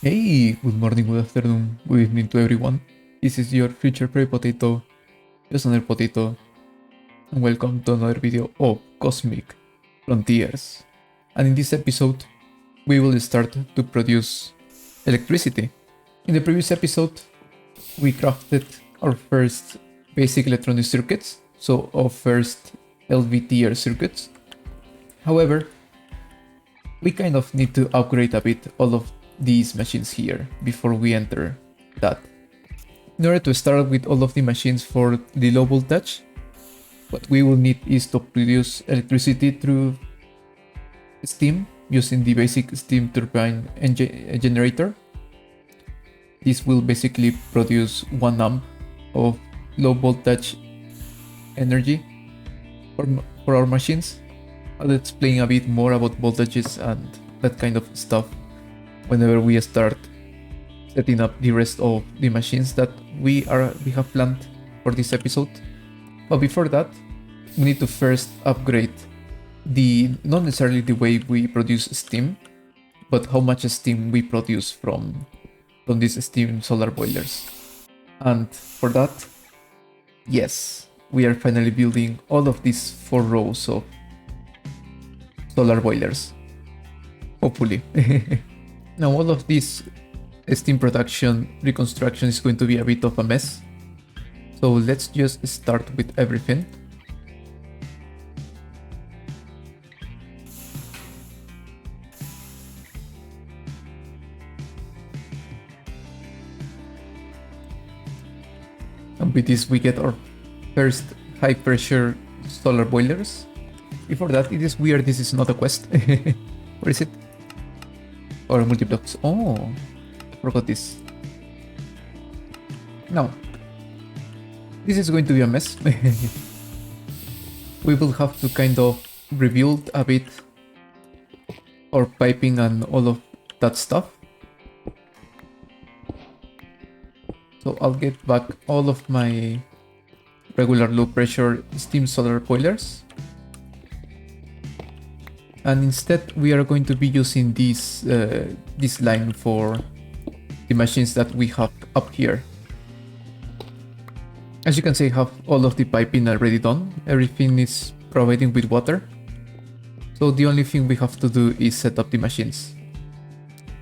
Hey, good morning, good afternoon, good evening to everyone. This is your future Prairie Potato, just another potato, and welcome to another video of Cosmic Frontiers. And in this episode, we will start to produce electricity. In the previous episode, we crafted our first basic electronic circuits, so our first LV tier circuits. However, we kind of need to upgrade a bit all of these machines here before we enter that. In order to start with all of the machines for the low voltage, what we will need is to produce electricity through steam using the basic steam turbine generator. This will basically produce 1 amp of low voltage energy for our machines. I'll explain a bit more about voltages and that kind of stuff whenever we start setting up the rest of the machines that we have planned for this episode. But before that, we need to first upgrade not necessarily the way we produce steam, but how much steam we produce from these steam solar boilers. And for that, yes, we are finally building all of these 4 rows of solar boilers. Hopefully. Now all of this steam production reconstruction is going to be a bit of a mess. So let's just start with everything. And with this we get our first high pressure solar boilers. Before that, it is weird, this is not a quest. Where is it? Or multi-blocks. Oh, I forgot this. Now, this is going to be a mess. We will have to kind of rebuild a bit our piping and all of that stuff. So I'll get back all of my regular low pressure steam solar boilers. And instead we are going to be using this line for the machines that we have up here. As you can see, I have all of the piping already done. Everything is providing with water. So the only thing we have to do is set up the machines.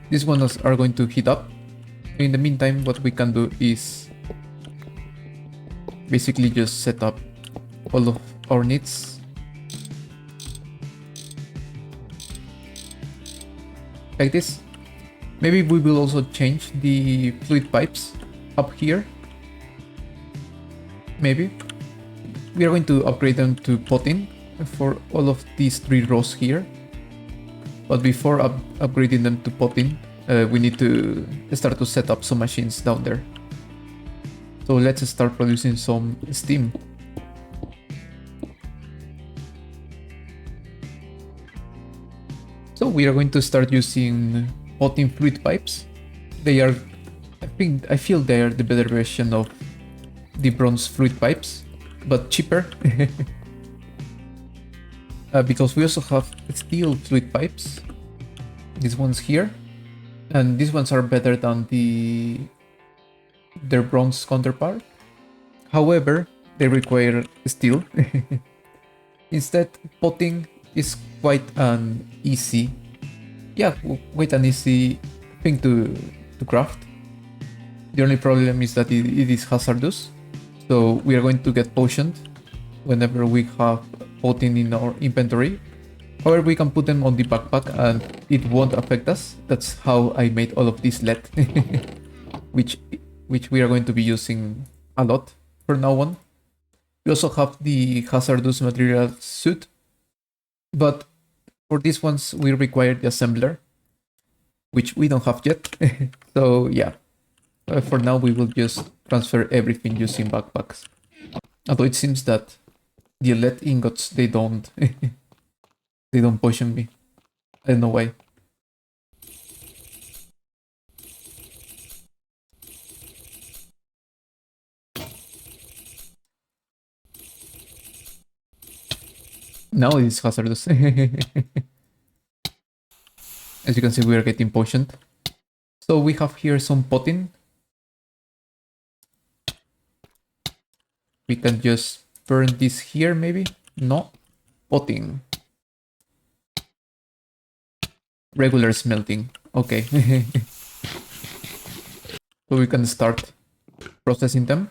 These ones are going to heat up. In the meantime, what we can do is basically just set up all of our needs. Like this. Maybe we will also change the fluid pipes up here. Maybe. We are going to upgrade them to potting for all of these 3 rows here. But before upgrading them to potting, we need to start to set up some machines down there. So let's start producing some steam. So we are going to start using potting fluid pipes. They are, I feel they are the better version of the bronze fluid pipes, but cheaper. Because we also have steel fluid pipes. These ones here. And these ones are better than their bronze counterpart. However, they require steel. Instead, potting is quite an easy thing to craft. The only problem is that it is hazardous, so we are going to get potioned whenever we have potting in our inventory. However, we can put them on the backpack and it won't affect us. That's how I made all of this lead, which we are going to be using a lot from now on. We also have the hazardous material suit, but for these ones we require the assembler, which we don't have yet. So yeah, for now we will just transfer everything using backpacks. Although it seems that the lead ingots, they don't they don't poison me. I don't know why. Now it is hazardous. As you can see, we are getting potioned. So we have here some potting. We can just burn this here maybe. No, potting. Regular smelting. Okay. So we can start processing them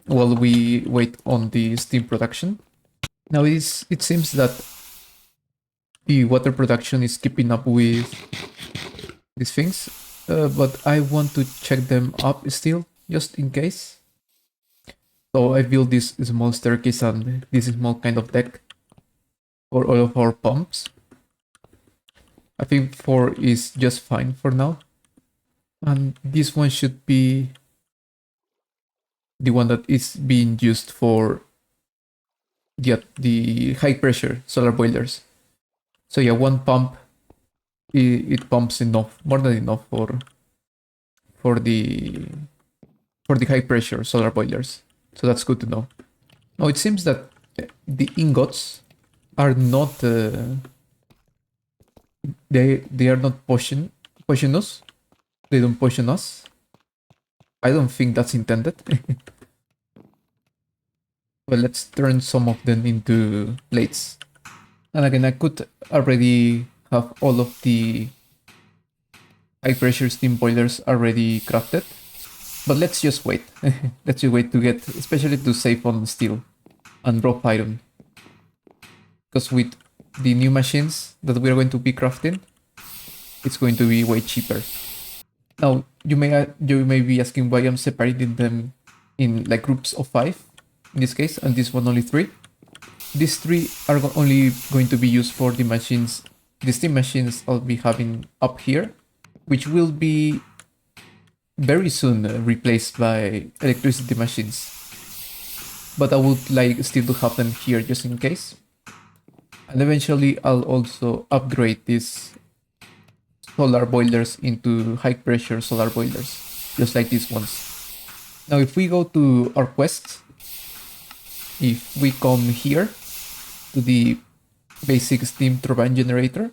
while we wait on the steam production. Now it seems that the water production is keeping up with these things, but I want to check them up still, just in case. So I built this small staircase and this small kind of deck for all of our pumps. I think 4 is just fine for now. And this one should be the one that is being used for the high pressure solar boilers. So yeah, one pump, it pumps enough, more than enough for the high pressure solar boilers. So that's good to know. Now it seems that the ingots are not they are not poisonous. They don't poison us. I don't think that's intended. Well, let's turn some of them into plates. And again, I could already have all of the high pressure steam boilers already crafted. But let's just wait. Let's just wait to get, especially to save on steel and rough iron. Because with the new machines that we're going to be crafting, it's going to be way cheaper. Now, you may be asking why I'm separating them in like groups of 5 in this case, and this one only 3. These 3 are only going to be used for the machines, the steam machines I'll be having up here, which will be very soon replaced by electricity machines. But I would like still to have them here just in case. And eventually I'll also upgrade these solar boilers into high pressure solar boilers, just like these ones. Now if we go to our quest, if we come here to the basic steam turbine generator,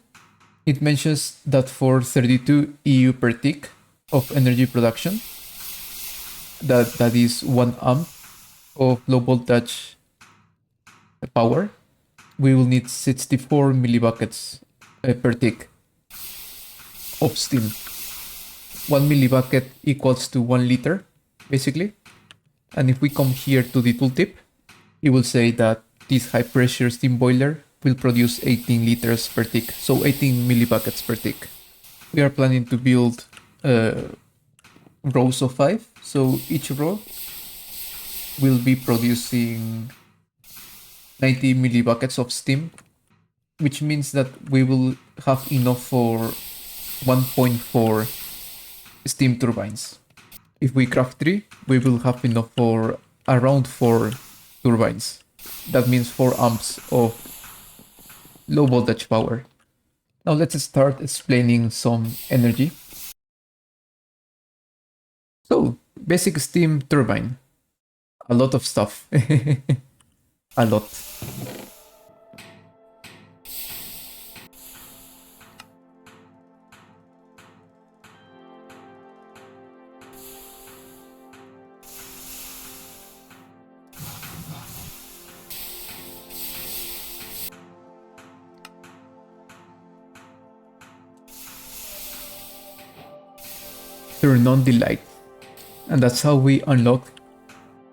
it mentions that for 32 EU per tick of energy production, that is 1 amp of low voltage power, we will need 64 millibuckets per tick of steam. 1 millibucket equals to 1 liter, basically. And if we come here to the tooltip, it will say that this high pressure steam boiler will produce 18 liters per tick, so 18 millibuckets per tick. We are planning to build rows of 5, so each row will be producing 90 millibuckets of steam, which means that we will have enough for 1.4 steam turbines. If we craft 3, we will have enough for around 4 turbines. That means 4 amps of low voltage power. Now let's start explaining some energy. So, basic steam turbine. A lot of stuff. A lot. Turn on the light, and that's how we unlock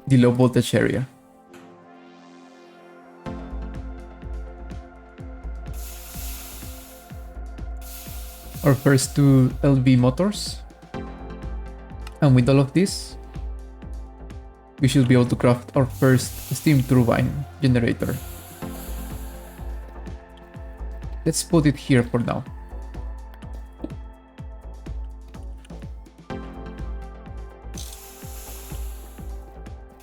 the low voltage area. Our first 2 LV motors, and with all of this we should be able to craft our first steam turbine generator. Let's put it here for now.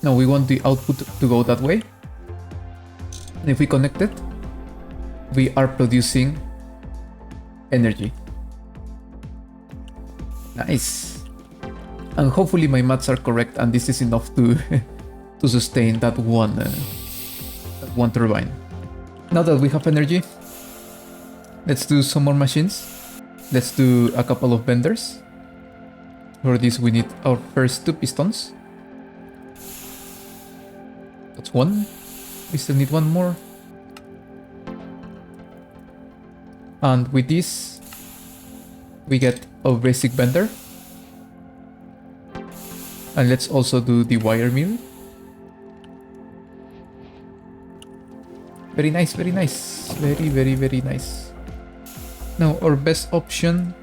Now we want the output to go that way. And if we connect it, we are producing energy. Nice. And hopefully my maths are correct and this is enough to to sustain that one turbine. Now that we have energy, let's do some more machines. Let's do a couple of vendors. For this we need our first 2 pistons. That's 1. We still need 1 more. And with this, we get a basic bender. And let's also do the wire mill. Very nice, very nice. Very, very, very nice. Now, our best option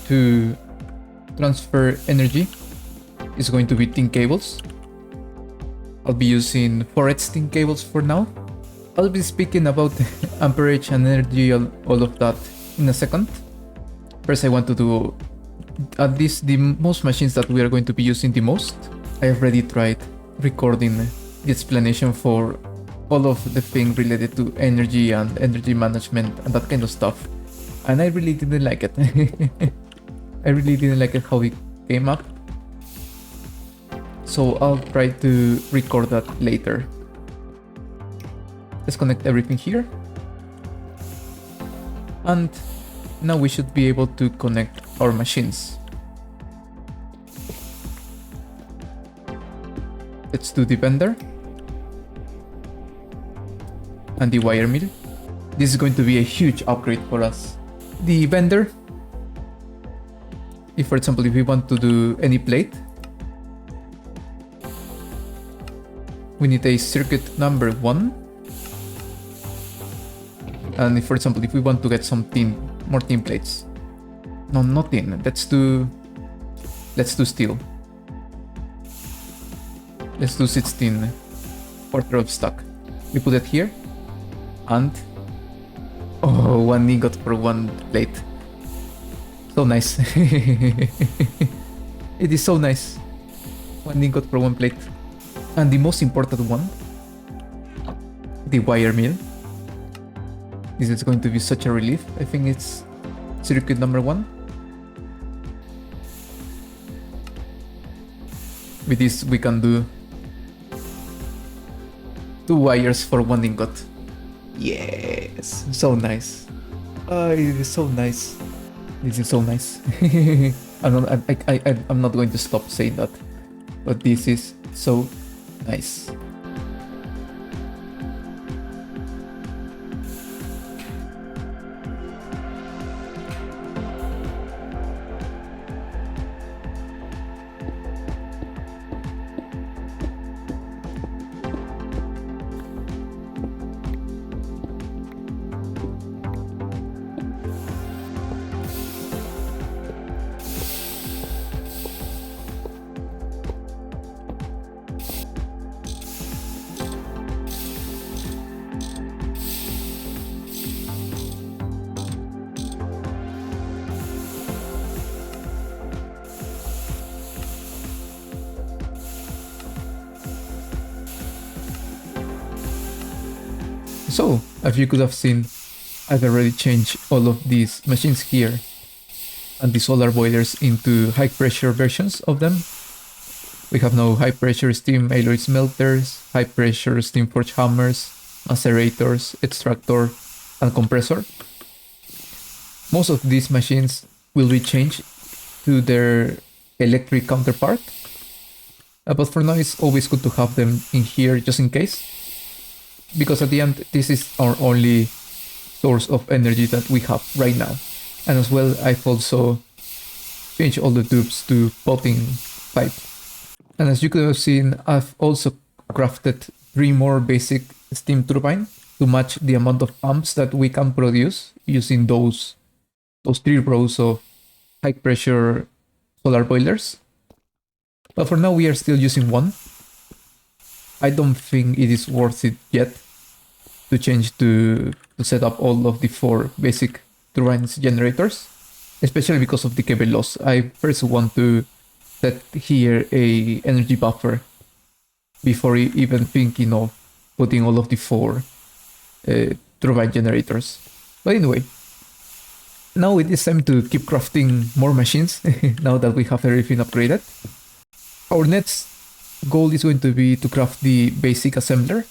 to transfer energy is going to be thin cables. I'll be using 4H thin cables for now. I'll be speaking about amperage and energy, all of that in a second. First, I want to do at least the most machines that we are going to be using the most. I have already tried recording the explanation for all of the things related to energy and energy management and that kind of stuff. And I really didn't like it. I really didn't like it how it came up. So I'll try to record that later. Let's connect everything here. And now we should be able to connect our machines. Let's do the bender and the wire mill. This is going to be a huge upgrade for us. The bender, if for example, if we want to do any plate, we need a circuit number 1. And if for example, if we want to get some more tin plates. No, not tin. Let's do steel. Let's do 16 quarter of stack. We put it here. And oh, 1 ingot for 1 plate. So nice. It is so nice. 1 ingot for 1 plate. And the most important one, the wire mill. This is going to be such a relief. I think it's circuit number 1. With this we can do 2 wires for 1 ingot. Yes, so nice. It is so nice. This is so nice. I'm not going to stop saying that, but this is so nice. So, as you could have seen, I've already changed all of these machines here and the solar boilers into high pressure versions of them. We have now high pressure steam alloy smelters, high pressure steam forge hammers, macerators, extractor, and compressor. Most of these machines will be changed to their electric counterpart, but for now it's always good to have them in here just in case, because at the end this is our only source of energy that we have right now. And as well, I've also changed all the tubes to potting pipe. And as you could have seen, I've also crafted 3 more basic steam turbine to match the amount of amps that we can produce using those 3 rows of high pressure solar boilers. But for now we are still using 1. I don't think it is worth it yet to change to set up all of the 4 basic turbines generators, especially because of the cable loss. I first want to set here a energy buffer before even thinking of putting all of the 4 turbine generators. But anyway, now it is time to keep crafting more machines now that we have everything upgraded. Our next goal is going to be to craft the basic assembler.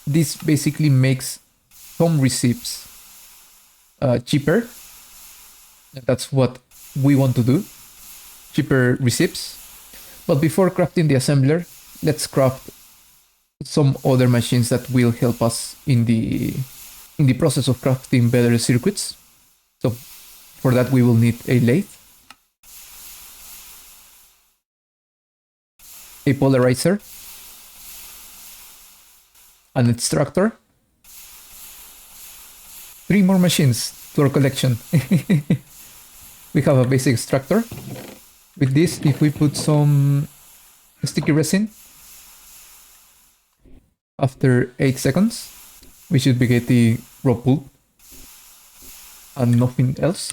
This basically makes some receipts cheaper. That's what we want to do. cheaper receipts. But before crafting the assembler, let's craft some other machines that will help us in the process of crafting better circuits. So for that we will need a lathe, a polarizer, an extractor, 3 more machines to our collection. We have a basic extractor. With this, if we put some sticky resin, after 8 seconds, we should be getting raw pulp and nothing else.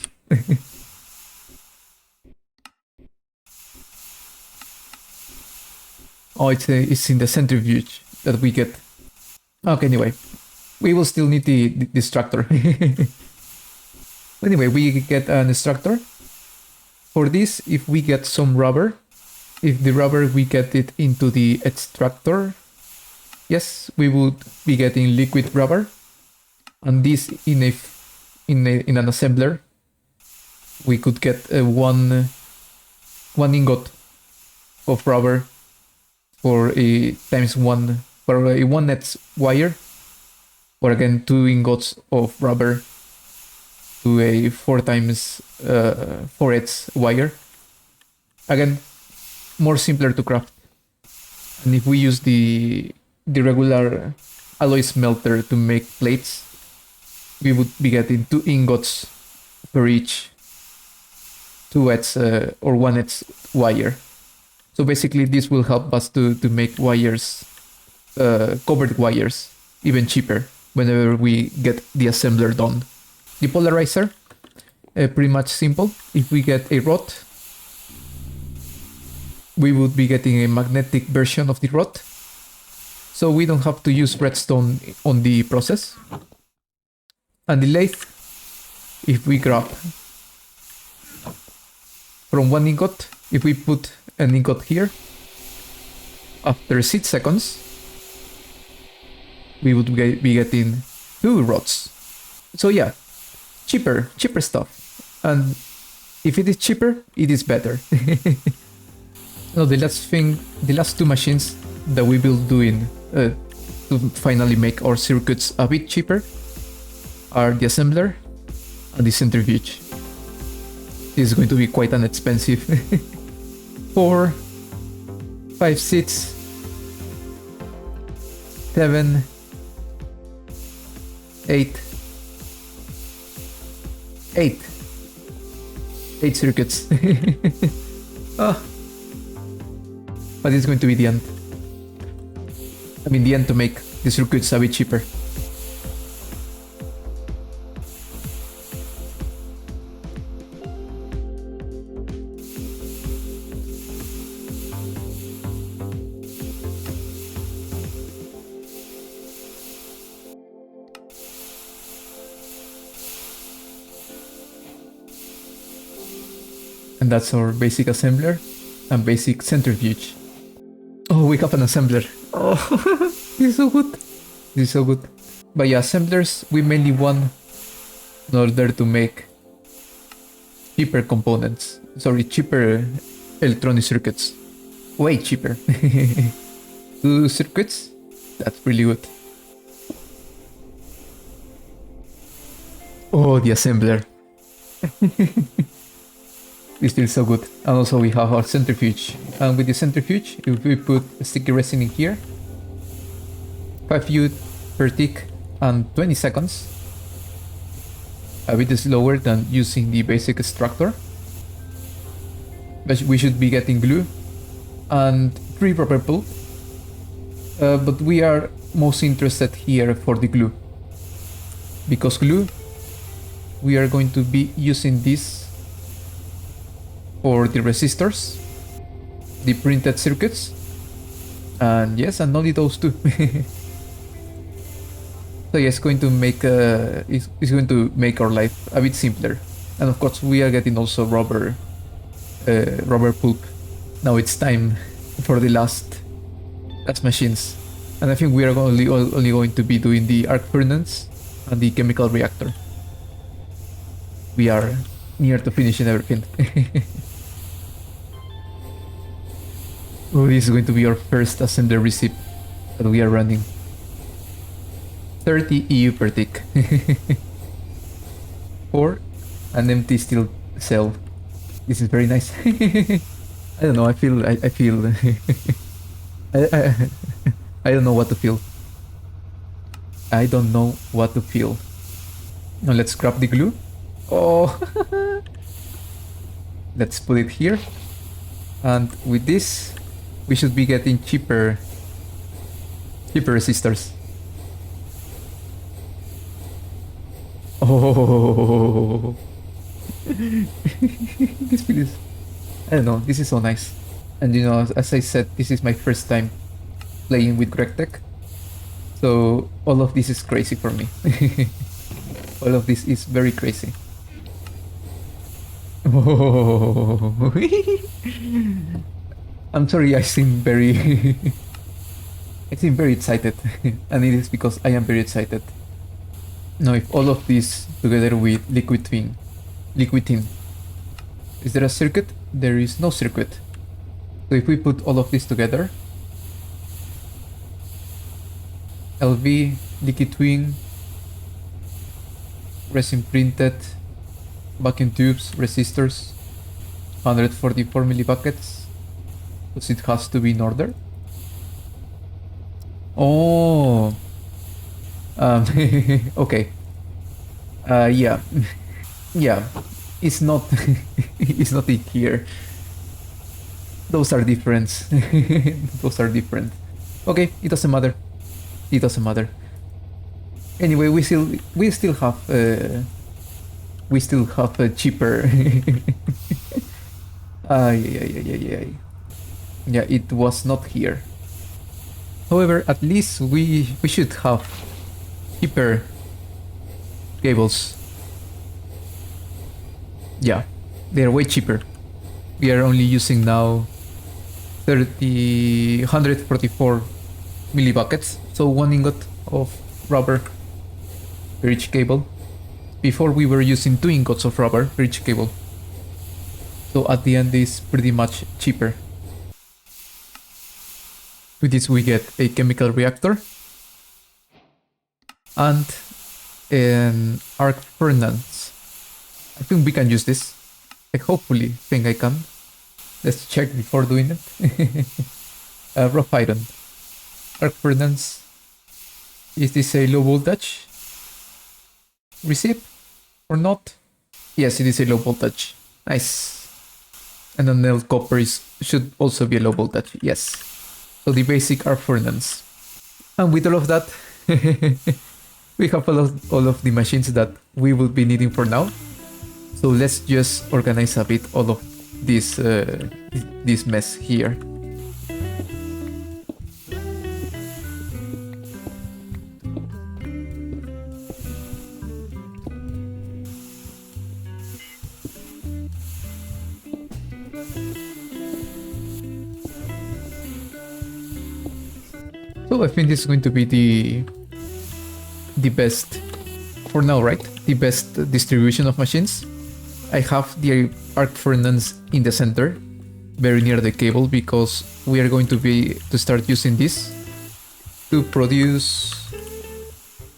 Oh, it's in the centrifuge that we get. Okay, anyway, we will still need the extractor. Anyway, we get an extractor. For this, if we get some rubber, if the rubber we get it into the extractor, yes, we would be getting liquid rubber, and this in an assembler, we could get one ingot of rubber for a times 1 for a 1/8 wire, or again 2 ingots of rubber to a 4 times 4/8 wire. Again, more simpler to craft. And if we use the regular alloy smelter to make plates, we would be getting 2 ingots for each 2/8 or 1/8 wire. So basically this will help us to make wires, covered wires, even cheaper whenever we get the assembler done. The polarizer, pretty much simple. If we get a rod, we would be getting a magnetic version of the rod, so we don't have to use redstone on the process. And the lathe, if we grab from 1 ingot, if we put an ingot here, after 6 seconds, we would be getting 2 rods. So yeah, cheaper stuff. And if it is cheaper, it is better. Now the last 2 machines that we will do to finally make our circuits a bit cheaper are the assembler and the centrifuge. This is going to be quite an expensive. 4, 5, 6, 7, 8 circuits. Oh. But it's going to be the end. I mean, the end to make the circuits a bit cheaper. And that's our basic assembler and basic centrifuge. Oh, we have an assembler. Oh, this is so good. This is so good. But yeah, assemblers we mainly want in order to make cheaper components. Sorry, cheaper electronic circuits. Way cheaper. 2 circuits? That's really good. Oh, the assembler. It's still so good. And also we have our centrifuge. And with the centrifuge, if we put sticky resin in here, 5U per tick and 20 seconds. A bit slower than using the basic extractor. But we should be getting glue and 3 rubber pulp. But we are most interested here for the glue. Because glue, we are going to be using this for the resistors, the printed circuits, and yes, and only those 2. So yeah, it's going to make our life a bit simpler. And of course, we are getting also rubber pulp. Now it's time for the last machines, and I think we are only going to be doing the arc furnace and the chemical reactor. We are near to finishing everything. Oh, this is going to be our first assembler receipt that we are running. 30 EU per tick. For an empty steel cell. This is very nice. I don't know, I feel I I don't know what to feel. I don't know what to feel. Now let's grab the glue. Oh, let's put it here. And with this, we should be getting cheaper resistors. Oh, this feels, I don't know, this is so nice. And you know, as I said, this is my first time playing with GregTech. So all of this is crazy for me. All of this is very crazy. Oh. I'm sorry, I seem very I seem very excited. And it is because I am very excited. Now if all of this together with liquid tin, is there a circuit? There is no circuit. So if we put all of this together, LV, liquid twin, resin printed, vacuum tubes, resistors, 144 millibuckets. Because it has to be in order. Oh, okay. Yeah, yeah. It's not. It's not in here. Those are different. Those are different. Okay, it doesn't matter. It doesn't matter. Anyway, we still have a cheaper. Yeah, it was not here. However, at least we should have cheaper cables. Yeah, they are way cheaper. We are only using now 144 millibuckets, so 1 ingot of rubber per each cable. Before we were using 2 ingots of rubber per each cable. So at the end is pretty much cheaper. With this we get a chemical reactor and an arc furnace. I think we can use this. I hopefully think I can. Let's check before doing it. Rough iron. Arc furnace. Is this a low voltage receipt or not? Yes, it is a low voltage. Nice. And then nailed copper should also be a low voltage. Yes. So the basic arc furnace. And with all of that, we have all of the machines that we will be needing for now. So let's just organize a bit all of this mess here. So I think this is going to be the best for now, right? The best distribution of machines. I have the arc furnace in the center, very near the cable, because we are going to start using this to produce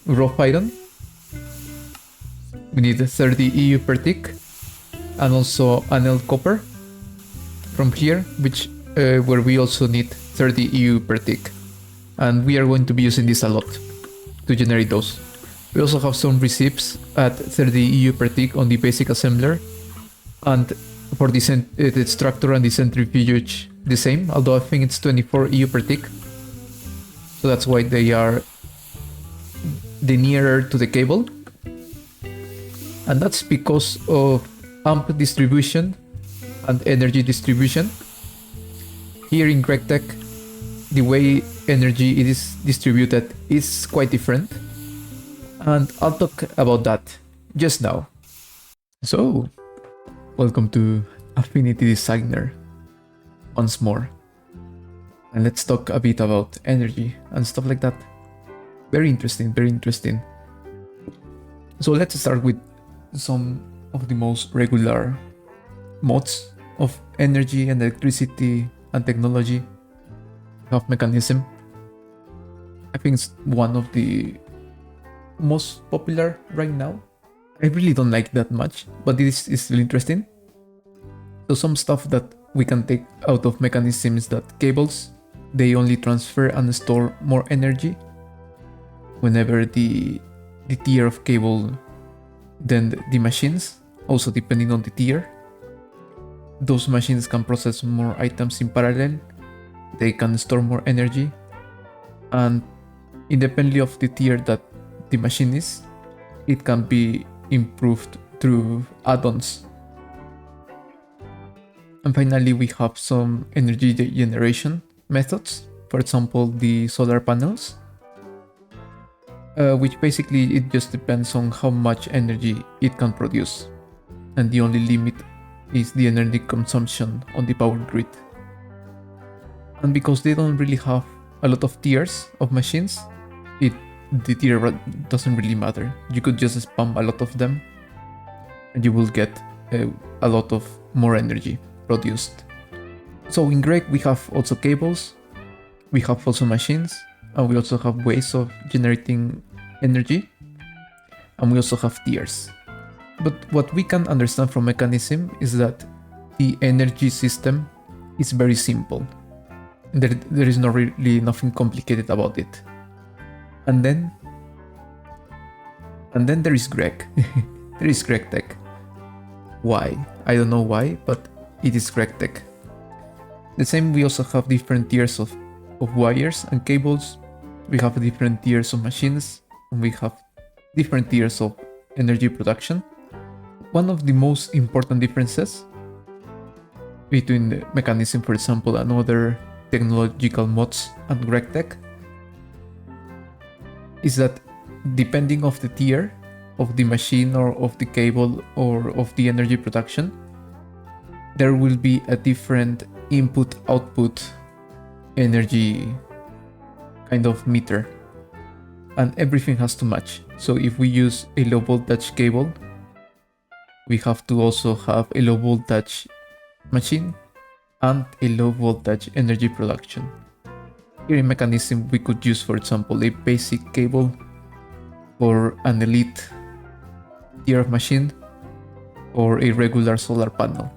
rough iron. We need 30 EU per tick, and also annealed copper from here, which where we also need 30 EU per tick. And we are going to be using this a lot to generate those. We also have some receipts at 30 EU per tick on the basic assembler, and for the extractor and the centrifuge the same, although I think it's 24 EU per tick. So that's why they are the nearer to the cable. And that's because of amp distribution and energy distribution. Here in GregTech, the way energy is distributed is quite different. And I'll talk about that just now. So, welcome to Affinity Designer once more. And let's talk a bit about energy and stuff like that. Very interesting, very interesting. So let's start with some of the most regular modes of energy and electricity and technology have mechanism. I think it's one of the most popular right now. I really don't like that much, but this is still interesting. So some stuff that we can take out of mechanism is that cables, they only transfer and store more energy whenever the tier of cable than the machines, also depending on the tier. Those machines can process more items in parallel, they can store more energy, and independently of the tier that the machine is, it can be improved through add-ons. And finally, we have some energy generation methods, for example, the solar panels, which basically it just depends on how much energy it can produce, and the only limit is the energy consumption on the power grid. And because they don't really have a lot of tiers of machines, the tier doesn't really matter. You could just spam a lot of them and you will get a lot of more energy produced. So in Greg we have also cables, we have also machines, and we also have ways of generating energy, and we also have tiers. But what we can understand from mechanism is that the energy system is very simple. There is not really nothing complicated about it. And then there is Greg. There is GregTech. Why? I don't know why, but it is GregTech. The same, we also have different tiers of wires and cables. We have different tiers of machines, and we have different tiers of energy production. One of the most important differences between the mechanism, for example, and other technological mods and GregTech is that depending of the tier of the machine or of the cable or of the energy production, there will be a different input-output energy kind of meter, and everything has to match. So if we use a low voltage cable, we have to also have a low voltage machine and a low voltage energy production. Here in mechanism we could use, for example, a basic cable for an elite tier of machine or a regular solar panel.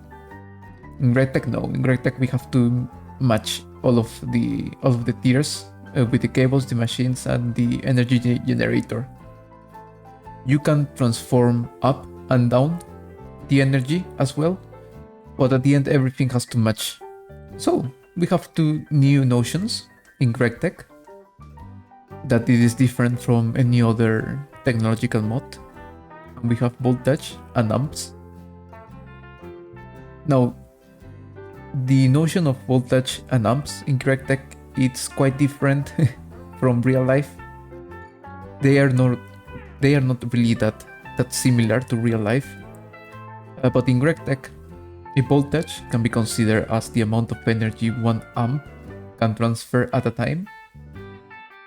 In GregTech, no. In GregTech we have to match all of the tiers with the cables, the machines, and the energy generator. You can transform up and down the energy as well, but at the end everything has to match. So we have two new notions in GregTech that it is different from any other technological mod. We have voltage and amps. Now, the notion of voltage and amps in GregTech, it's quite different from real life. They are not really that similar to real life. But in GregTech, a voltage can be considered as the amount of energy 1 amp can transfer at a time,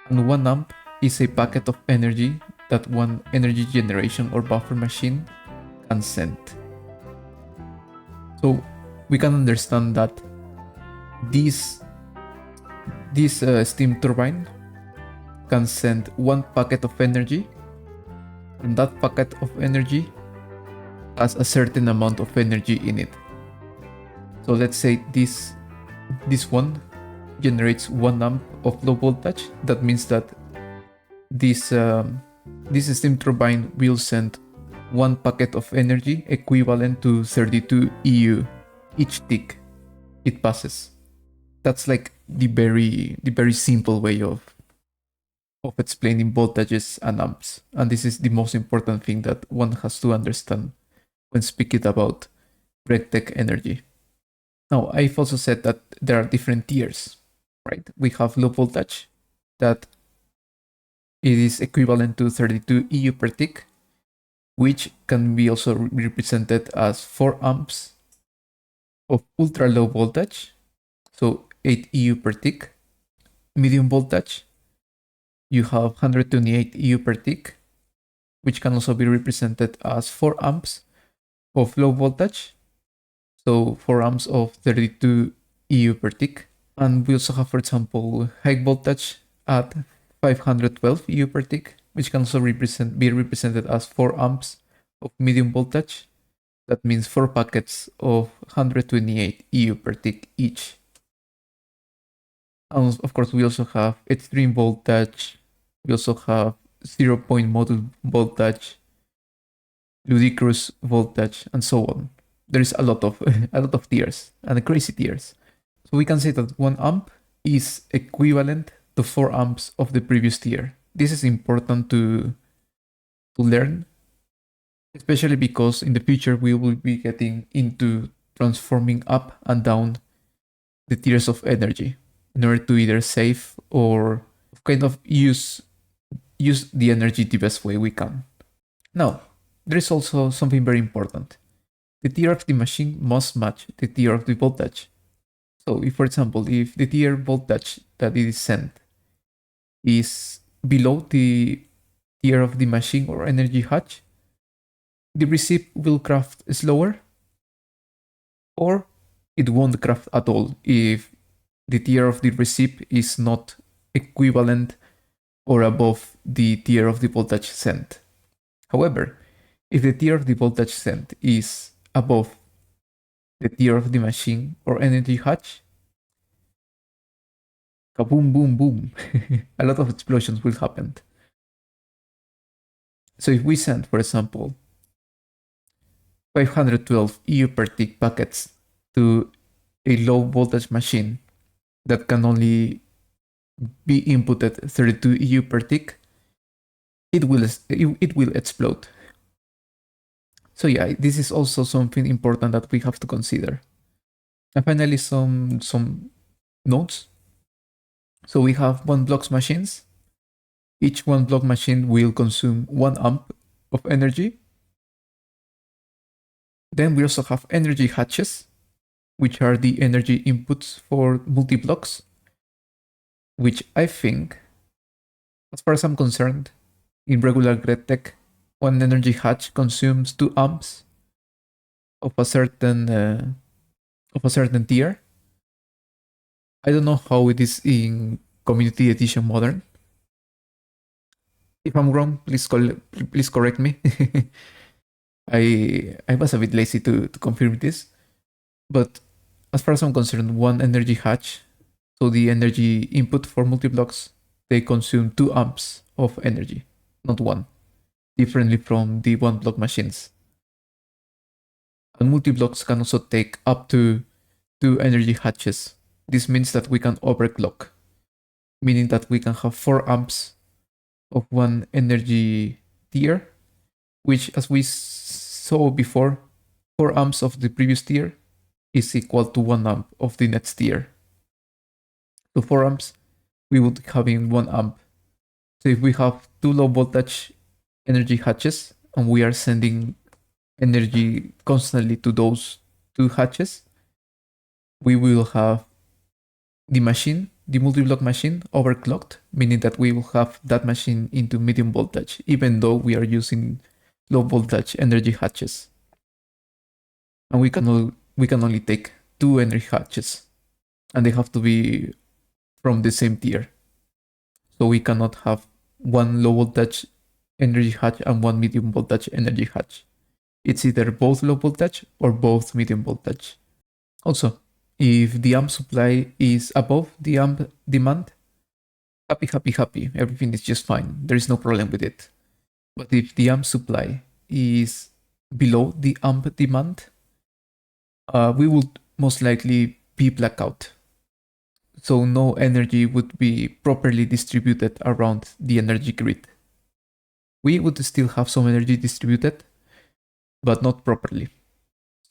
and 1 amp is a packet of energy that one energy generation or buffer machine can send. So we can understand that this steam turbine can send 1 packet of energy, and that packet of energy has a certain amount of energy in it. So let's say this one generates 1 amp of low voltage. That means that this steam turbine will send 1 packet of energy equivalent to 32 EU each tick it passes. That's like the very simple way of explaining voltages and amps, and this is the most important thing that one has to understand when speaking about GregTech energy. Now, I've also said that there are different tiers, right? We have low voltage, that it is equivalent to 32 EU per tick, which can be also represented as 4 amps of ultra low voltage, so 8 EU per tick. Medium voltage, you have 128 EU per tick, which can also be represented as 4 amps of low voltage, so 4 amps of 32 EU per tick. And we also have, for example, high voltage at 512 EU per tick, which can also be represented as 4 amps of medium voltage. That means 4 packets of 128 EU per tick each. And of course, we also have extreme voltage. We also have 0-point module voltage, ludicrous voltage, and so on. There is a lot of a lot of tiers and crazy tiers. So we can say that 1 amp is equivalent to 4 amps of the previous tier. This is important to learn, especially because in the future we will be getting into transforming up and down the tiers of energy in order to either save or kind of use the energy the best way we can. Now, there is also something very important. The tier of the machine must match the tier of the voltage. So if, for example, if the tier voltage that it is sent is below the tier of the machine or energy hatch, the receipt will craft slower, or it won't craft at all if the tier of the receipt is not equivalent or above the tier of the voltage sent. However, if the tier of the voltage sent is above the tier of the machine or energy hatch, kaboom, boom, boom, a lot of explosions will happen. So if we send, for example, 512 EU per tick packets to a low voltage machine that can only be inputted 32 EU per tick, it will explode. So yeah, this is also something important that we have to consider. And finally, some notes. So we have 1 blocks machines. Each 1 block machine will consume 1 amp of energy. Then we also have energy hatches, which are the energy inputs for multi-blocks, which I think, as far as I'm concerned, in regular GregTech, 1 energy hatch consumes 2 amps of a certain tier. I don't know how it is in Community Edition Modern. If I'm wrong, please correct me. I was a bit lazy to confirm this, but as far as I'm concerned, 1 energy hatch, so the energy input for multi-blocks, they consume 2 amps of energy, not 1, differently from the 1 block machines. And multi-blocks can also take up to 2 energy hatches. This means that we can overclock, meaning that we can have 4 amps of 1 energy tier, which, as we saw before, 4 amps of the previous tier is equal to 1 amp of the next tier. So 4 amps, we would be having 1 amp. So if we have 2 low voltage energy hatches and we are sending energy constantly to those 2 hatches, we will have the machine, the multi-block machine, overclocked, meaning that we will have that machine into medium voltage, even though we are using low voltage energy hatches. And we can only take 2 energy hatches, and they have to be from the same tier. So we cannot have 1 low voltage energy hatch and 1 medium voltage energy hatch. It's either both low voltage or both medium voltage. Also, if the amp supply is above the amp demand, happy, everything is just fine. There is no problem with it. But if the amp supply is below the amp demand, we would most likely be blackout. So no energy would be properly distributed around the energy grid. We would still have some energy distributed, but not properly.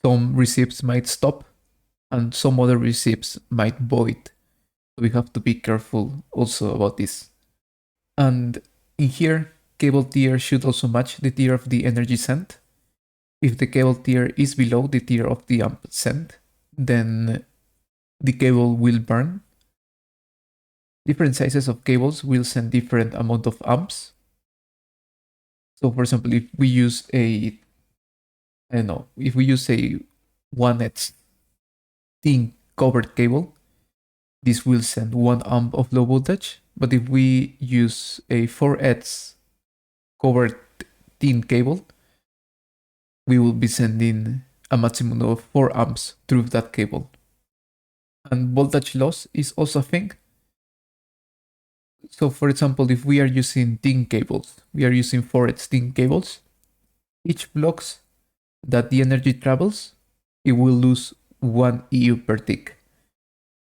Some receipts might stop and some other receipts might void. So we have to be careful also about this. And in here, cable tier should also match the tier of the energy sent. If the cable tier is below the tier of the amp sent, then the cable will burn. Different sizes of cables will send different amount of amps. So for example, if we use a 1H thin covered cable, this will send 1 amp of low voltage. But if we use a 4X covered thin cable, we will be sending a maximum of 4 amps through that cable. And voltage loss is also a thing. So for example, if we are using thin cables, we are using 4X thin cables, each blocks that the energy travels, it will lose 1 EU per tick.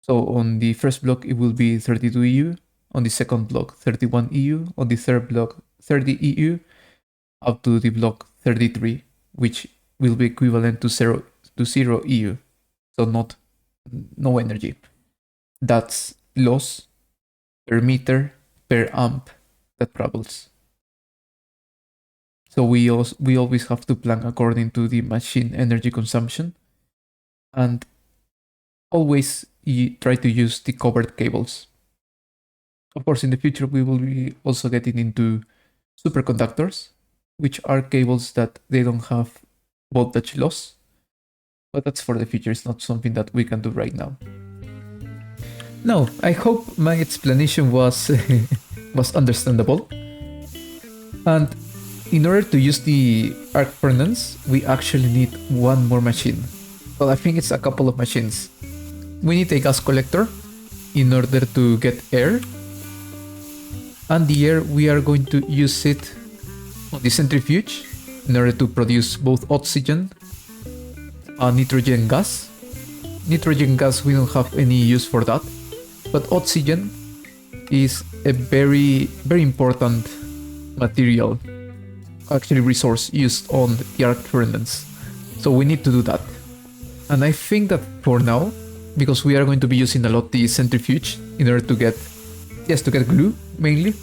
So on the first block, it will be 32 EU, on the second block, 31 EU, on the third block, 30 EU, up to the block 33, which will be equivalent to 0 EU. So no energy. That's loss per meter per amp that travels. So we always have to plan according to the machine energy consumption, and always try to use the covered cables. Of course, in the future we will be also getting into superconductors, which are cables that they don't have voltage loss, but that's for the future. It's not something that we can do right now. Now, I hope my explanation was was understandable. And in order to use the arc furnace, we actually need one more machine. Well, I think it's a couple of machines. We need a gas collector in order to get air. And the air, we are going to use it on the centrifuge in order to produce both oxygen and nitrogen gas. Nitrogen gas, we don't have any use for that. But oxygen is a very, very important material, actually resource used on the arc furnace. So we need to do that. And I think that for now, because we are going to be using a lot the centrifuge in order to get glue mainly.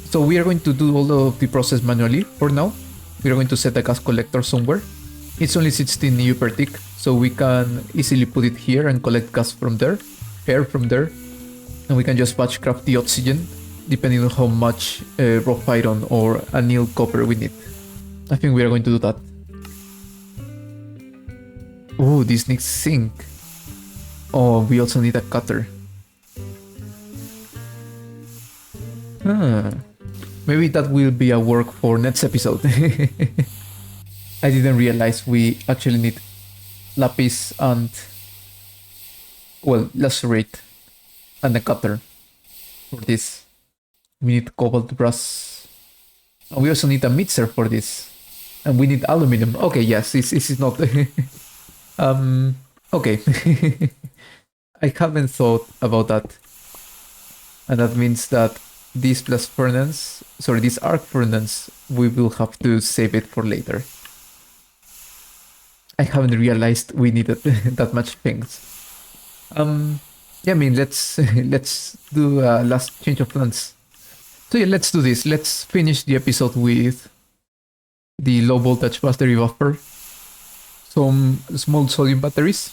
So we are going to do all of the process manually for now. We are going to set a gas collector somewhere. It's only 16 EU per tick, so we can easily put it here and collect gas from there, air from there. And we can just batch craft the oxygen depending on how much rough iron or anneal copper we need. I think we are going to do that. Oh, this needs zinc. Oh, we also need a cutter. Maybe that will be a work for next episode. I didn't realize we actually need lapis and, well, lacerate and a cutter for this. We need cobalt brass. And we also need a mixer for this. And we need aluminum. Okay, yes, this is not... okay. I haven't thought about that. And that means that this arc furnace, we will have to save it for later. I haven't realized we needed that much things. Yeah, I mean, let's do a last change of plans. So yeah, let's do this. Let's finish the episode with the low voltage battery buffer, some small sodium batteries,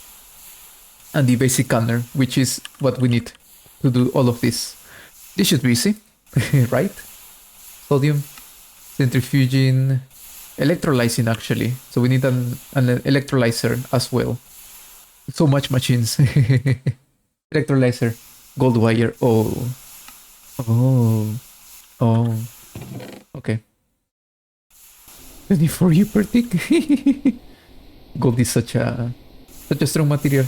and the basic canner, which is what we need to do all of this. This should be easy, right? Sodium, centrifuging, electrolyzing actually. So we need an electrolyzer as well. So much machines. Electrolyzer, gold wire. Oh. Okay. 24 U per tick. Gold is such a strong material.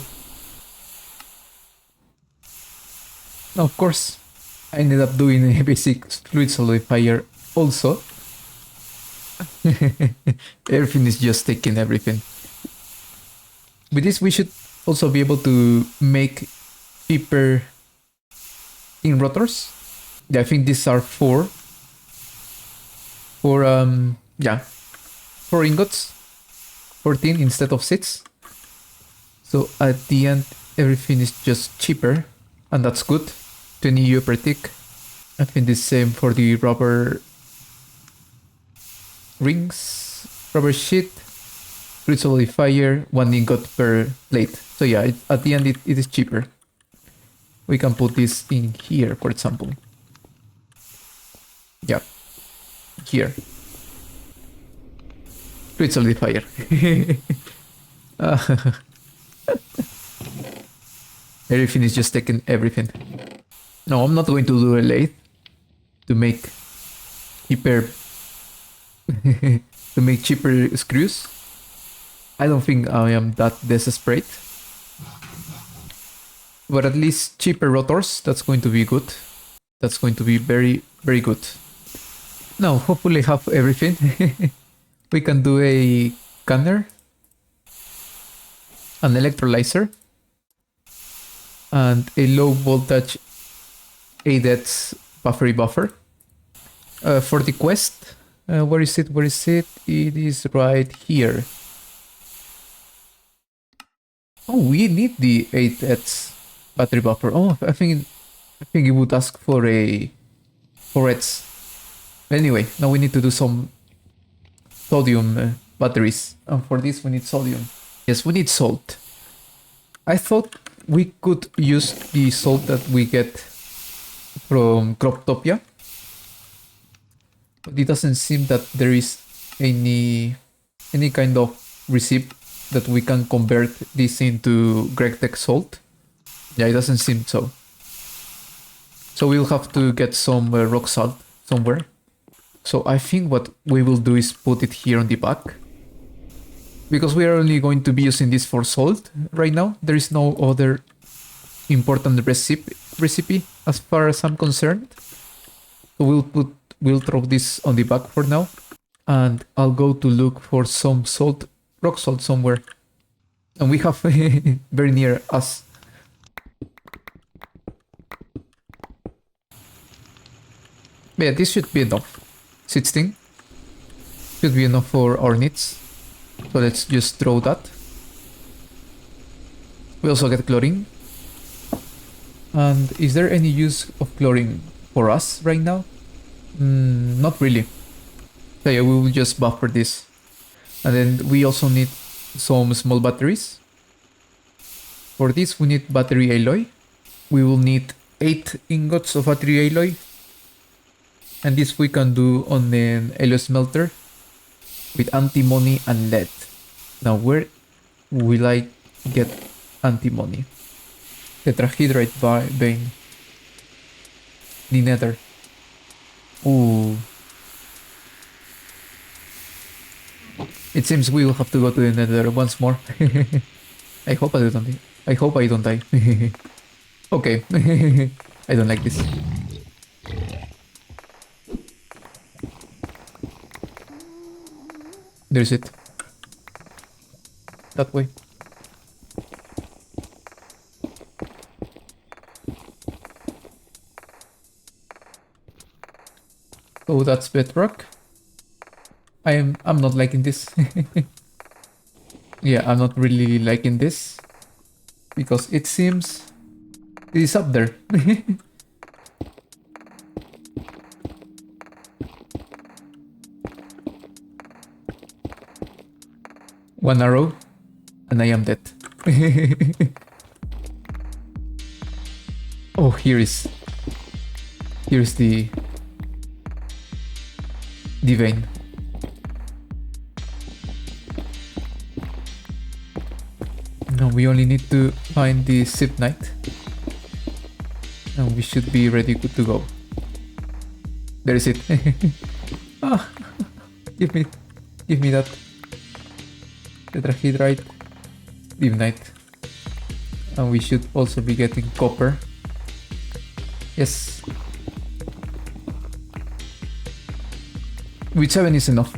Now, of course, I ended up doing a basic fluid solidifier also. Everything is just taking everything. With this, we should also be able to make cheaper in rotors. Yeah, I think these are four ingots, 14 instead of 6. So at the end, everything is just cheaper, and that's good. 20 EU per tick. I think the same for the rubber rings, rubber sheet, fluid solidifier, 1 ingot per plate. So yeah, at the end it is cheaper. We can put this in here, for example. Yeah, here. Fluid solidifier. Everything is just taking everything. No, I'm not going to do a lathe to make cheaper to make cheaper screws. I don't think I am that desperate. But at least cheaper rotors, that's going to be good. That's going to be very, very good. Now, hopefully I have everything. We can do a canner, an electrolyzer, and a low voltage ADETS buffer. For the quest, where is it? Where is it? It is right here. Oh, we need the ADETS battery buffer. Oh, I think it would ask for a reds. Anyway, now we need to do some sodium batteries, and for this we need sodium. Yes, we need salt. I thought we could use the salt that we get from Croptopia, but it doesn't seem that there is any kind of recipe that we can convert this into GregTech salt. Yeah, it doesn't seem so. So we'll have to get some rock salt somewhere. So I think what we will do is put it here on the back. Because we are only going to be using this for salt right now. There is no other important recipe as far as I'm concerned. So we'll throw this on the back for now. And I'll go to look for some salt, rock salt somewhere. And we have very near us. Yeah, this should be enough. 16 should be enough for our needs. So let's just throw that. We also get chlorine. And is there any use of chlorine for us right now? Not really. So yeah, we will just buffer this. And then we also need some small batteries. For this we need battery alloy. We will need 8 ingots of battery alloy. And this we can do on an alloy smelter with antimony and lead. Now where will I get antimony? Tetrahydrite vein. The nether. Ooh. It seems we will have to go to the nether once more. I hope I don't die. I hope I don't die. Okay. I don't like this. There's it. That way. Oh, that's bedrock. I'm not liking this. Yeah, I'm not really liking this. Because it seems it is up there. One arrow, and I am dead. Oh, here's the vein. No, we only need to find the Sipnite. And we should be ready to go. There is it. Ah, give me that. Tetrahydrite, Lignite. And we should also be getting copper. Yes. With 7 is enough.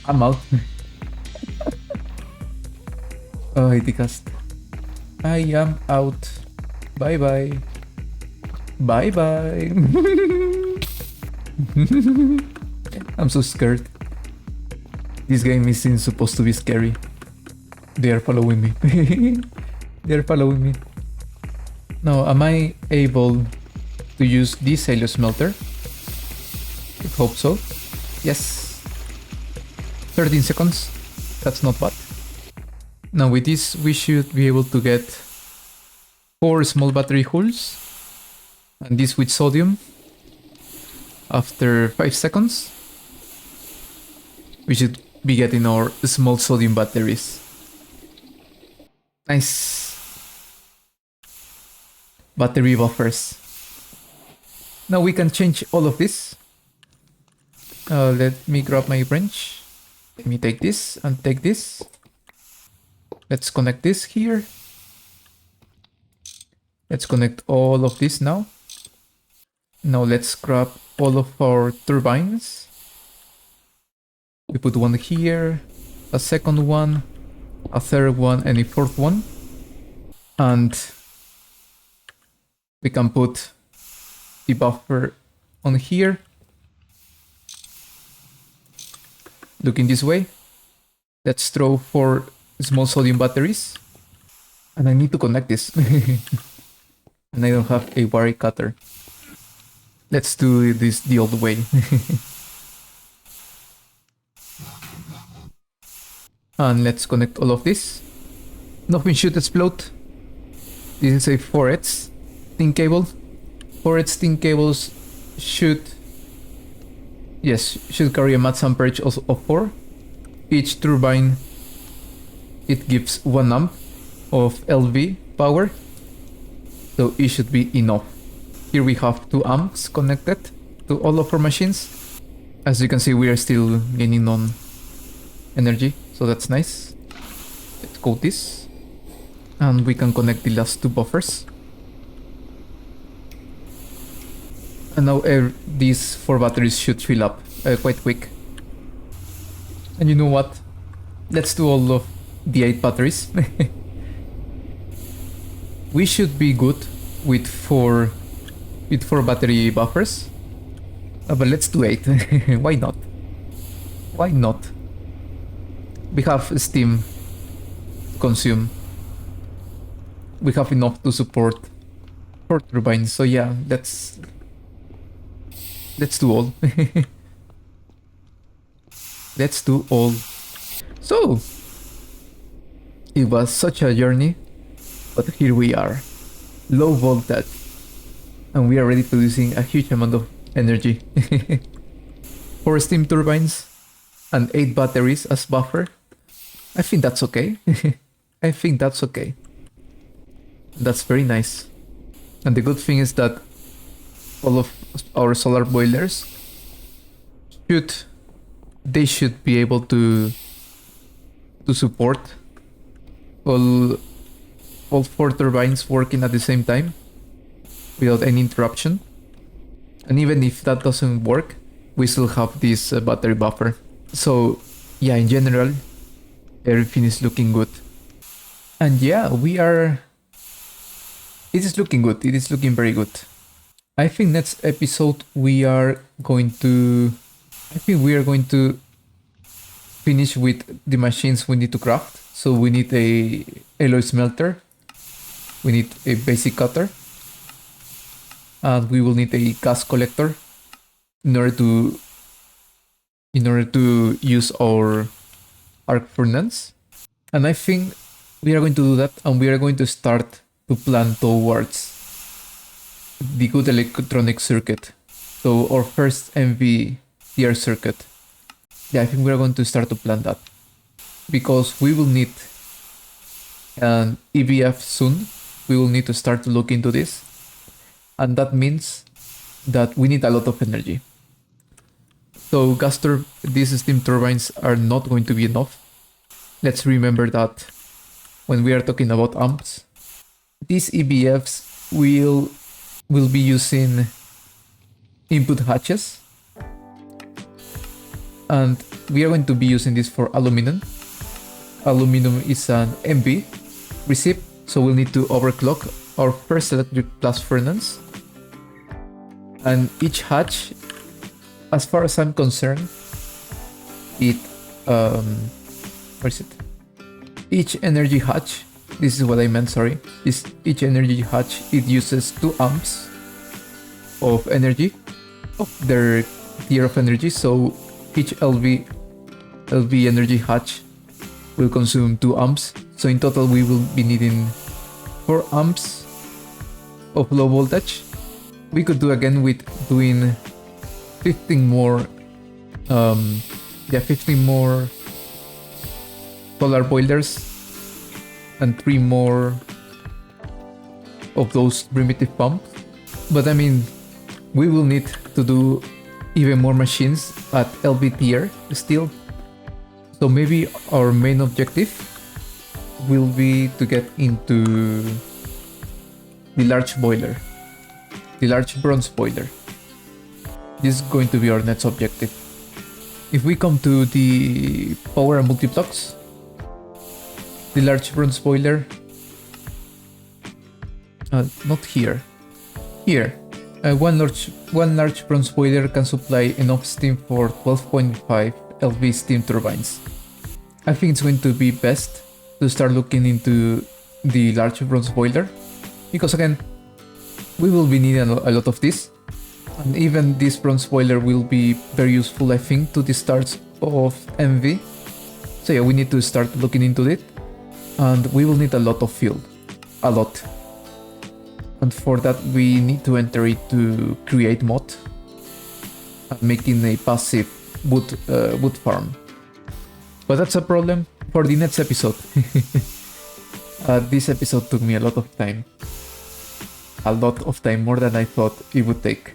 I'm out. Oh, I decast. I am out. Bye bye. Bye bye. I'm so scared. This game isn't supposed to be scary. They are following me. They are following me. Now, am I able to use this alloy smelter? I hope so. Yes. 13 seconds. That's not bad. Now with this, we should be able to get 4 small battery holes. And this with sodium. After 5 seconds, we should be getting our small sodium batteries. Nice. battery buffers. Now we can change all of this. Let me grab my wrench. Let me take this and take this. Let's connect this here. Let's connect all of this now. Now let's grab all of our turbines. We put one here, a second one, a third one, and a fourth one. And we can put the buffer on here. Looking this way. Let's throw 4 small sodium batteries. And I need to connect this. And I don't have a wire cutter. Let's do this the old way. And let's connect all of this. Nothing should explode. This is a 4H thin cable. 4H thin cables should carry a max amperage of 4. Each turbine, it gives 1 amp of LV power, so it should be enough. Here we have 2 amps connected to all of our machines. As you can see, we are still gaining on energy, so that's nice. Let's go this, and we can connect the last 2 buffers. And now these 4 batteries should fill up quite quick. And you know what? Let's do all of the 8 batteries. We should be good with 4 battery buffers. But let's do 8. Why not? Why not? We have steam to consume. We have enough to support 4 turbines. So yeah, let's do all. Let's do all. So, it was such a journey, but here we are. Low voltage. And we are already producing a huge amount of energy. 4 steam turbines and 8 batteries as buffer. I think that's okay. I think that's okay. That's very nice. And the good thing is that all of our solar boilers should be able to support all 4 turbines working at the same time without any interruption. And even if that doesn't work, we still have this battery buffer. So yeah, in general, everything is looking good. And yeah, it is looking good. It is looking very good. I think next episode we are going to finish with the machines we need to craft. So we need a alloy smelter, we need a basic cutter, and we will need a gas collector in order to use our arc furnace. And I think we are going to do that, and we are going to start to plan towards the good electronic circuit. So our first MV tier circuit. Yeah, I think we are going to start to plan that, because we will need an EVF soon. We will need to start to look into this, and that means that we need a lot of energy. So these steam turbines are not going to be enough. Let's remember that when we are talking about amps, these EVFs will be using input hatches, and we are going to be using this for aluminum. Aluminum is an MV receipt, so we'll need to overclock our first electric blast furnace. And each hatch, as far as I'm concerned, each energy hatch, this is what I meant, sorry, each energy hatch, it uses 2 amps of energy, of their tier of energy. So each LV energy hatch will consume 2 amps. So in total we will be needing 4 amps of low voltage. We could do again with doing 15 more 15 more solar boilers and 3 more of those primitive pumps. But I mean, we will need to do even more machines at LV tier still. So maybe our main objective will be to get into the large boiler, the large bronze boiler. This is going to be our next objective. If we come to the power and multiplux, the large bronze boiler, not here, here. One large bronze boiler can supply enough steam for 12.5 LV steam turbines. I think it's going to be best to start looking into the large bronze boiler, because again, we will be needing a lot of this, and even this bronze boiler will be very useful, I think, to the starts of MV. So yeah, we need to start looking into it, and we will need a lot of fuel, a lot. And for that we need to enter it to create mod, making a passive wood farm. But that's a problem for the next episode. This episode took me a lot of time. A lot of time, more than I thought it would take.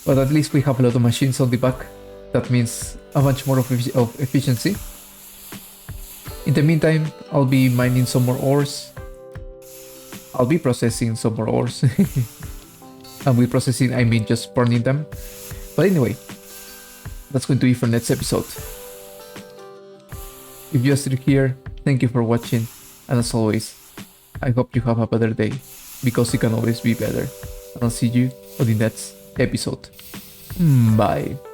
But at least we have a lot of machines on the back. That means a bunch more of efficiency. In the meantime, I'll be mining some more ores. I'll be processing some more ores. And with processing, I mean just burning them. But anyway, that's going to be for next episode. If you're still here, thank you for watching. And as always, I hope you have a better day, because it can always be better. And I'll see you on the next episode. Bye.